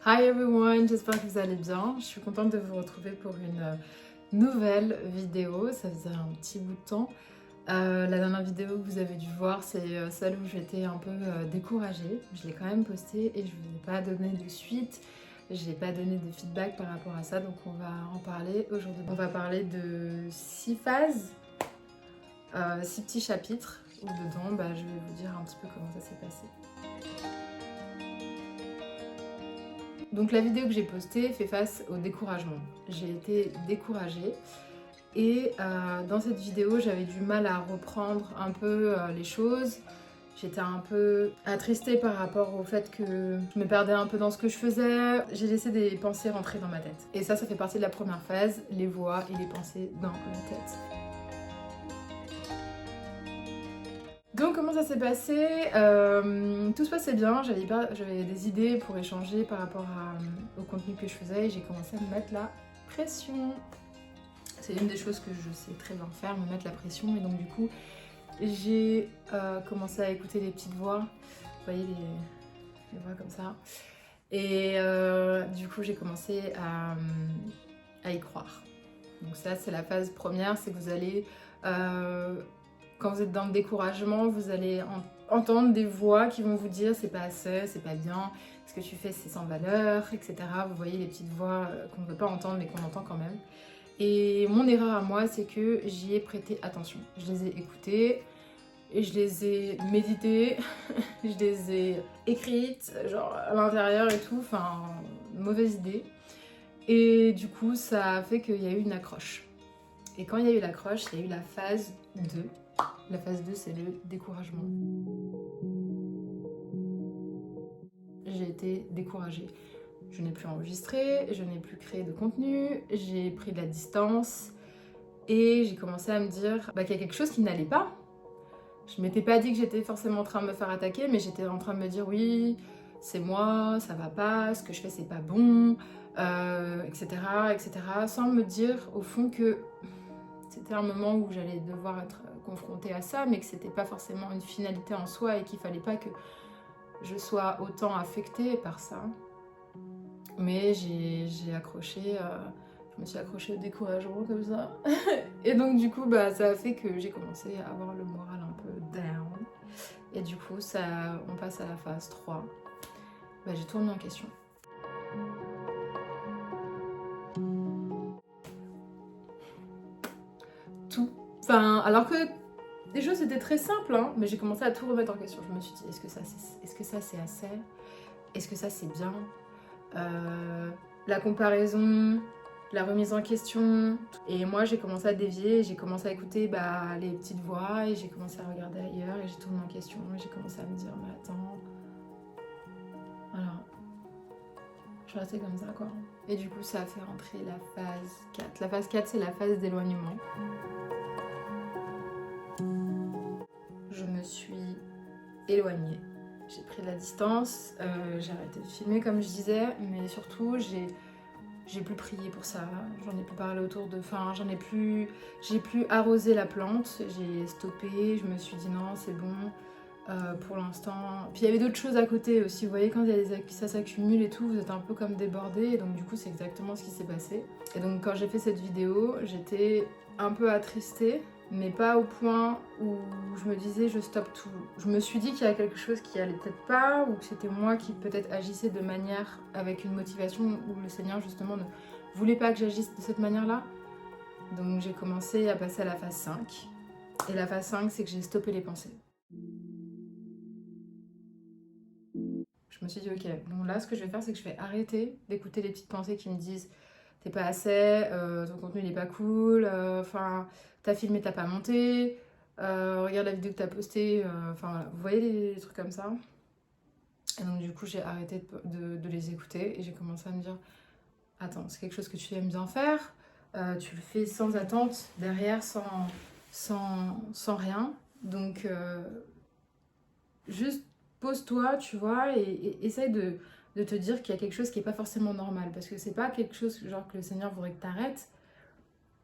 Hi everyone, j'espère que vous allez bien. Je suis contente de vous retrouver pour une nouvelle vidéo. Ça faisait un petit bout de temps. La dernière vidéo que vous avez dû voir, c'est celle où j'étais un peu découragée. Je l'ai quand même postée et je ne vous ai pas donné de suite. Je n'ai pas donné de feedback par rapport à ça, donc on va en parler aujourd'hui. On va parler de 6 phases, 6 petits chapitres où dedans, je vais vous dire un petit peu comment ça s'est passé. Donc la vidéo que j'ai postée fait face au découragement. J'ai été découragée et dans cette vidéo j'avais du mal à reprendre un peu les choses. J'étais un peu attristée par rapport au fait que je me perdais un peu dans ce que je faisais. J'ai laissé des pensées rentrer dans ma tête. Et ça fait partie de la première phase, les voix et les pensées dans la tête. Donc comment ça s'est passé? Tout se passait bien, j'avais des idées pour échanger par rapport au contenu que je faisais et j'ai commencé à me mettre la pression. C'est une des choses que je sais très bien faire, me mettre la pression, et donc du coup j'ai commencé à écouter les petites voix, vous voyez les voix comme ça, et du coup j'ai commencé à y croire. Donc ça c'est la phase première, c'est que vous allez... quand vous êtes dans le découragement, vous allez entendre des voix qui vont vous dire c'est pas assez, c'est pas bien, ce que tu fais c'est sans valeur, etc. Vous voyez les petites voix qu'on ne veut pas entendre mais qu'on entend quand même. Et mon erreur à moi, c'est que j'y ai prêté attention. Je les ai écoutées, et je les ai méditées, je les ai écrites, genre à l'intérieur et tout, enfin, mauvaise idée. Et du coup, ça a fait qu'il y a eu une accroche. Et quand il y a eu l'accroche, il y a eu la phase 2. La phase 2, c'est le découragement. J'ai été découragée. Je n'ai plus enregistré, je n'ai plus créé de contenu, j'ai pris de la distance et j'ai commencé à me dire qu'il y a quelque chose qui n'allait pas. Je m'étais pas dit que j'étais forcément en train de me faire attaquer, mais j'étais en train de me dire oui, c'est moi, ça va pas, ce que je fais c'est pas bon, etc., etc. Sans me dire au fond que c'était un moment où j'allais devoir être confrontée à ça, mais que c'était pas forcément une finalité en soi et qu'il fallait pas que je sois autant affectée par ça. Mais j'ai accroché, je me suis accrochée au découragement comme ça. Et donc du coup, ça a fait que j'ai commencé à avoir le moral un peu down. Et du coup, on passe à la phase 3. J'ai tout remis en question. Tout. Enfin, alors que les choses étaient très simples, hein, mais j'ai commencé à tout remettre en question. Je me suis dit, est-ce que ça c'est assez? Est-ce que ça c'est bien? La comparaison, la remise en question. Et moi j'ai commencé à dévier, j'ai commencé à écouter les petites voix et j'ai commencé à regarder ailleurs et j'ai tout remis en question et j'ai commencé à me dire mais attends, voilà, je suis restée comme ça quoi. Et du coup ça a fait rentrer la phase 4. La phase 4 c'est la phase d'éloignement. Je me suis éloignée. J'ai pris de la distance, j'ai arrêté de filmer comme je disais, mais surtout j'ai plus prié pour ça, j'en ai plus parlé autour de... Enfin, j'ai plus arrosé la plante, j'ai stoppé, je me suis dit non, c'est bon, pour l'instant. Puis il y avait d'autres choses à côté aussi, vous voyez, quand ça s'accumule et tout, vous êtes un peu comme débordé, et donc du coup c'est exactement ce qui s'est passé. Et donc quand j'ai fait cette vidéo, j'étais un peu attristée, mais pas au point où je me disais je stoppe tout. Je me suis dit qu'il y a quelque chose qui allait peut-être pas, ou que c'était moi qui peut-être agissais de manière avec une motivation où le Seigneur justement ne voulait pas que j'agisse de cette manière-là. Donc j'ai commencé à passer à la phase 5. Et la phase 5, c'est que j'ai stoppé les pensées. Je me suis dit ok, bon là ce que je vais faire c'est que je vais arrêter d'écouter les petites pensées qui me disent t'es pas assez, ton contenu il est pas cool, enfin t'as filmé, t'as pas monté, regarde la vidéo que t'as postée, enfin voilà, vous voyez les trucs comme ça. Et donc du coup j'ai arrêté de les écouter et j'ai commencé à me dire attends, c'est quelque chose que tu aimes bien faire, tu le fais sans attente, derrière, sans rien, donc juste pose-toi, tu vois, et essaye de te dire qu'il y a quelque chose qui n'est pas forcément normal, parce que c'est pas quelque chose genre que le Seigneur voudrait que tu arrêtes,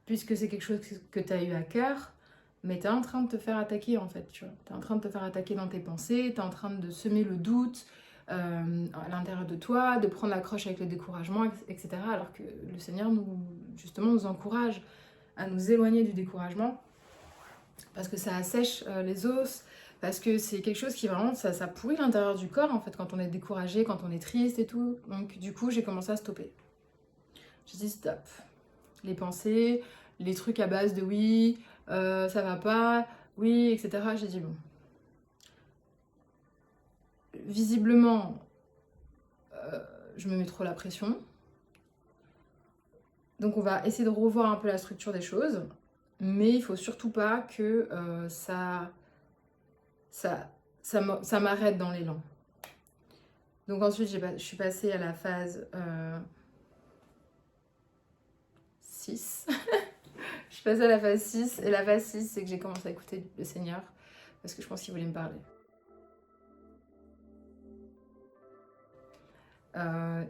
puisque c'est quelque chose que tu as eu à cœur, mais tu es en train de te faire attaquer en fait, tu vois. Tu es en train de te faire attaquer dans tes pensées, tu es en train de semer le doute, à l'intérieur de toi, de prendre l'accroche avec le découragement, etc. Alors que le Seigneur justement nous encourage à nous éloigner du découragement parce que ça assèche les os, parce que c'est quelque chose qui vraiment, ça pourrit l'intérieur du corps en fait quand on est découragé, quand on est triste et tout. Donc du coup j'ai commencé à stopper. J'ai dit stop. Les pensées, les trucs à base de oui, ça va pas, oui, etc. J'ai dit bon. Visiblement, je me mets trop la pression. Donc on va essayer de revoir un peu la structure des choses. Mais il faut surtout pas que ça m'arrête dans l'élan. Donc ensuite, je suis passée à la phase 6. Je suis passée à la phase 6. Et la phase 6, c'est que j'ai commencé à écouter le Seigneur. Parce que je pense qu'il voulait me parler.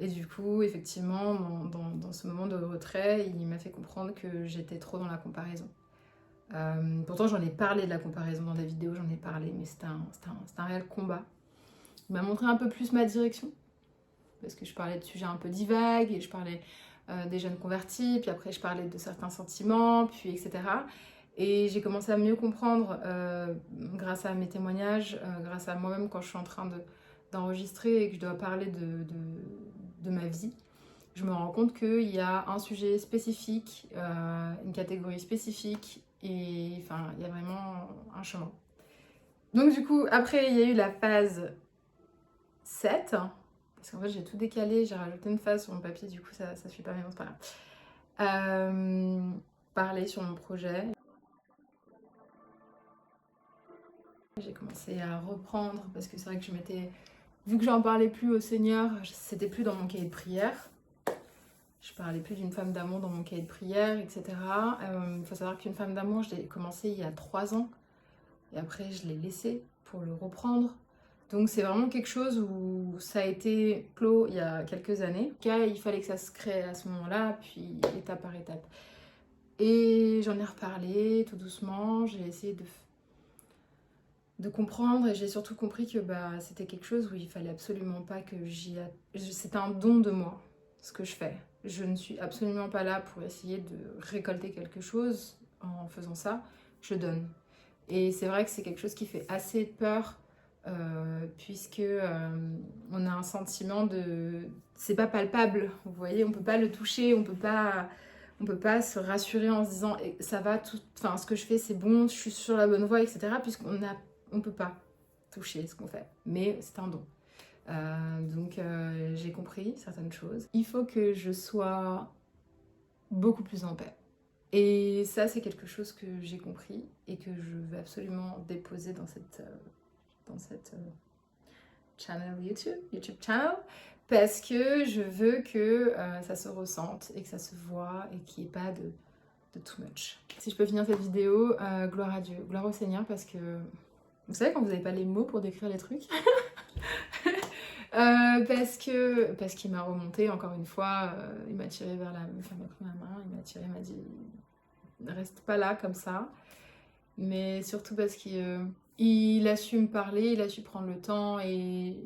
Et du coup, effectivement, dans ce moment de retrait, il m'a fait comprendre que j'étais trop dans la comparaison. Pourtant, j'en ai parlé de la comparaison dans des vidéos, j'en ai parlé, mais c'était un réel combat. Il m'a montré un peu plus ma direction, parce que je parlais de sujets un peu divagues, et je parlais des jeunes convertis, puis après je parlais de certains sentiments, puis etc. Et j'ai commencé à mieux comprendre grâce à mes témoignages, grâce à moi-même quand je suis en train d'enregistrer et que je dois parler de ma vie. Je me rends compte qu'il y a un sujet spécifique, une catégorie spécifique, et enfin, il y a vraiment un chemin. Donc du coup, après, il y a eu la phase 7, parce qu'en fait, j'ai tout décalé, j'ai rajouté une phase sur mon papier, du coup, ça suit pas, mais bon, c'est pas grave. Parler sur mon projet. J'ai commencé à reprendre, parce que c'est vrai que vu que j'en parlais plus au Seigneur, c'était plus dans mon cahier de prière. Je parlais plus d'une femme d'amour dans mon cahier de prière, etc. Il faut savoir qu'une femme d'amour, je l'ai commencé il y a 3 ans. Et après, je l'ai laissé pour le reprendre. Donc c'est vraiment quelque chose où ça a été clos il y a quelques années. En tout cas, il fallait que ça se crée à ce moment-là, puis étape par étape. Et j'en ai reparlé tout doucement. J'ai essayé de comprendre et j'ai surtout compris que c'était quelque chose où il fallait absolument pas que c'était un don de moi, ce que je fais. Je ne suis absolument pas là pour essayer de récolter quelque chose en faisant ça. Je donne. Et c'est vrai que c'est quelque chose qui fait assez peur puisque on a un sentiment de... C'est pas palpable, vous voyez, on peut pas le toucher, on peut pas se rassurer en se disant ça va, enfin ce que je fais c'est bon, je suis sur la bonne voie, etc. Puisqu'on peut pas toucher ce qu'on fait, mais c'est un don. Donc j'ai compris certaines choses. Il faut que je sois beaucoup plus en paix. Et ça, c'est quelque chose que j'ai compris et que je veux absolument déposer dans cette channel YouTube channel, parce que je veux que ça se ressente et que ça se voit et qu'il n'y ait pas de too much. Si je peux finir cette vidéo, gloire à Dieu, gloire au Seigneur, parce que vous savez quand vous n'avez pas les mots pour décrire les trucs parce qu'il m'a remonté encore une fois, il m'a tiré vers il m'a pris ma main, il m'a tiré, il m'a dit reste pas là comme ça, mais surtout parce qu'il a su me parler, il a su prendre le temps et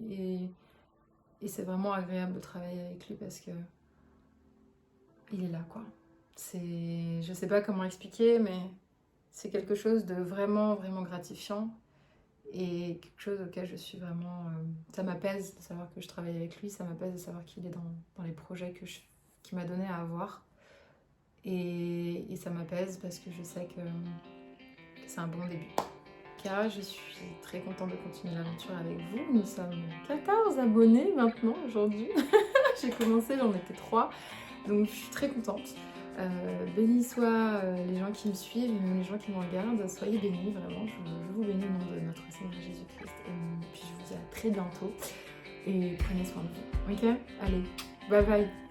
c'est vraiment agréable de travailler avec lui parce que il est là quoi. Je sais pas comment expliquer, mais c'est quelque chose de vraiment vraiment gratifiant. Et quelque chose auquel je suis vraiment... ça m'apaise de savoir que je travaille avec lui, ça m'apaise de savoir qu'il est dans les projets qu'il m'a donné à avoir. Et ça m'apaise parce que je sais que c'est un bon début. Car je suis très contente de continuer l'aventure avec vous. Nous sommes 14 abonnés maintenant, aujourd'hui. J'ai commencé, j'en étais 3. Donc je suis très contente. Bénis soient les gens qui me suivent, et les gens qui me regardent, soyez bénis vraiment, je vous bénis au nom de notre Seigneur Jésus-Christ, et puis je vous dis à très bientôt, et prenez soin de vous, ok? Allez, bye bye!